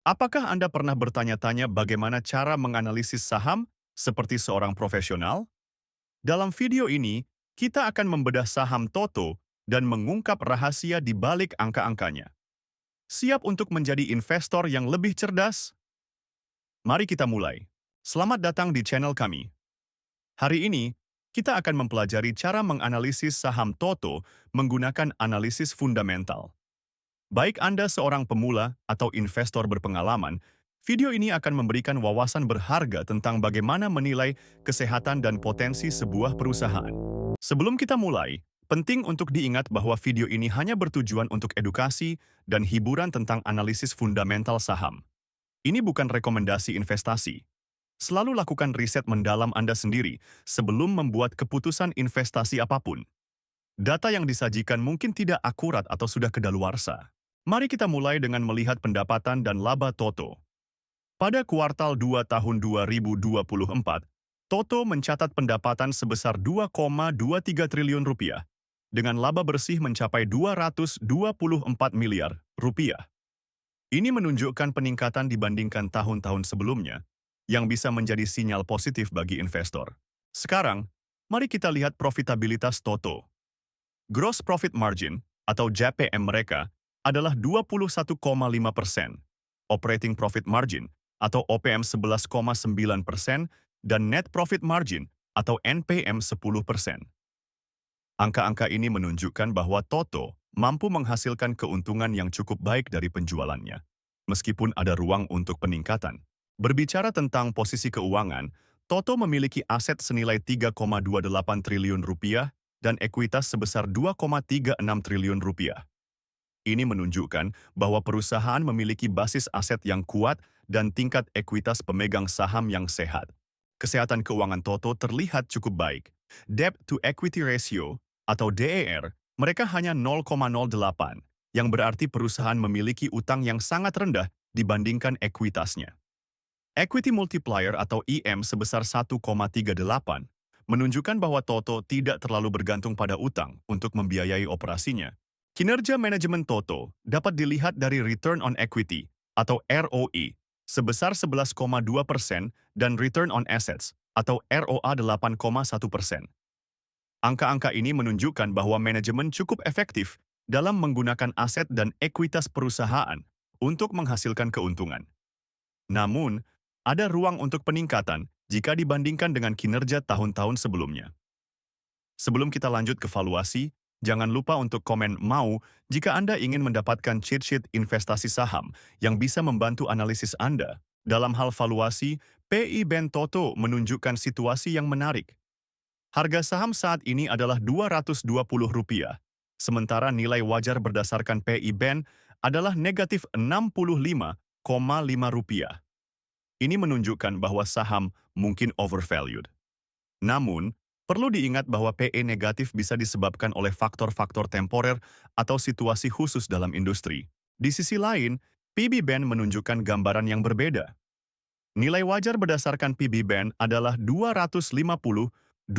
Apakah Anda pernah bertanya-tanya bagaimana cara menganalisis saham seperti seorang profesional? Dalam video ini, kita akan membedah saham Toto dan mengungkap rahasia di balik angka-angkanya. Siap untuk menjadi investor yang lebih cerdas? Mari kita mulai. Selamat datang di channel kami. Hari ini, kita akan mempelajari cara menganalisis saham Toto menggunakan analisis fundamental. Baik Anda seorang pemula atau investor berpengalaman, video ini akan memberikan wawasan berharga tentang bagaimana menilai kesehatan dan potensi sebuah perusahaan. Sebelum kita mulai, penting untuk diingat bahwa video ini hanya bertujuan untuk edukasi dan hiburan tentang analisis fundamental saham. Ini bukan rekomendasi investasi. Selalu lakukan riset mendalam Anda sendiri sebelum membuat keputusan investasi apapun. Data yang disajikan mungkin tidak akurat atau sudah kedaluarsa. Mari kita mulai dengan melihat pendapatan dan laba Toto. Pada kuartal 2 tahun 2024, Toto mencatat pendapatan sebesar 2,23 triliun rupiah, dengan laba bersih mencapai 224 miliar rupiah. Ini menunjukkan peningkatan dibandingkan tahun-tahun sebelumnya, yang bisa menjadi sinyal positif bagi investor. Sekarang, mari kita lihat profitabilitas Toto. Gross Profit Margin atau JPM mereka adalah 21,5%, Operating Profit Margin atau OPM 11,9%, dan Net Profit Margin atau NPM 10%. Angka-angka ini menunjukkan bahwa Toto mampu menghasilkan keuntungan yang cukup baik dari penjualannya, meskipun ada ruang untuk peningkatan. Berbicara tentang posisi keuangan, Toto memiliki aset senilai 3,28 triliun rupiah dan ekuitas sebesar 2,36 triliun rupiah. Ini menunjukkan bahwa perusahaan memiliki basis aset yang kuat dan tingkat ekuitas pemegang saham yang sehat. Kesehatan keuangan Toto terlihat cukup baik. Debt to Equity Ratio atau DER mereka hanya 0,08, yang berarti perusahaan memiliki utang yang sangat rendah dibandingkan ekuitasnya. Equity Multiplier atau EM sebesar 1,38 menunjukkan bahwa Toto tidak terlalu bergantung pada utang untuk membiayai operasinya. Kinerja manajemen Toto dapat dilihat dari Return on Equity atau ROE sebesar 11,2% dan Return on Assets atau ROA 8,1%. Angka-angka ini menunjukkan bahwa manajemen cukup efektif dalam menggunakan aset dan ekuitas perusahaan untuk menghasilkan keuntungan. Namun, ada ruang untuk peningkatan jika dibandingkan dengan kinerja tahun-tahun sebelumnya. Sebelum kita lanjut ke valuasi, jangan lupa untuk komen "mau" jika Anda ingin mendapatkan cheat sheet investasi saham yang bisa membantu analisis Anda. Dalam hal valuasi, PI Ben Toto menunjukkan situasi yang menarik. Harga saham saat ini adalah Rp220, sementara nilai wajar berdasarkan PI Ben adalah negatif Rp65,5. Ini menunjukkan bahwa saham mungkin overvalued. Namun, perlu diingat bahwa PE negatif bisa disebabkan oleh faktor-faktor temporer atau situasi khusus dalam industri. Di sisi lain, PB Band menunjukkan gambaran yang berbeda. Nilai wajar berdasarkan PB Band adalah Rp252,25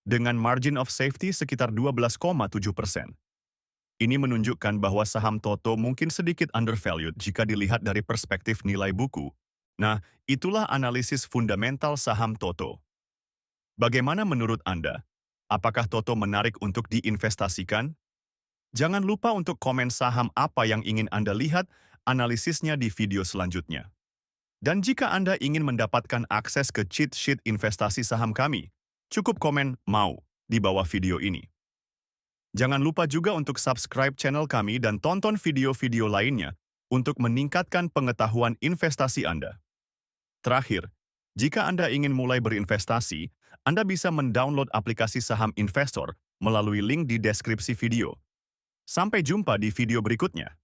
dengan margin of safety sekitar 12,7%. Ini menunjukkan bahwa saham Toto mungkin sedikit undervalued jika dilihat dari perspektif nilai buku. Nah, itulah analisis fundamental saham Toto. Bagaimana menurut Anda? Apakah Toto menarik untuk diinvestasikan? Jangan lupa untuk komen saham apa yang ingin Anda lihat analisisnya di video selanjutnya. Dan jika Anda ingin mendapatkan akses ke cheat sheet investasi saham kami, cukup komen "mau" di bawah video ini. Jangan lupa juga untuk subscribe channel kami dan tonton video-video lainnya untuk meningkatkan pengetahuan investasi Anda. Terakhir, jika Anda ingin mulai berinvestasi, Anda bisa mendownload aplikasi saham investor melalui link di deskripsi video. Sampai jumpa di video berikutnya.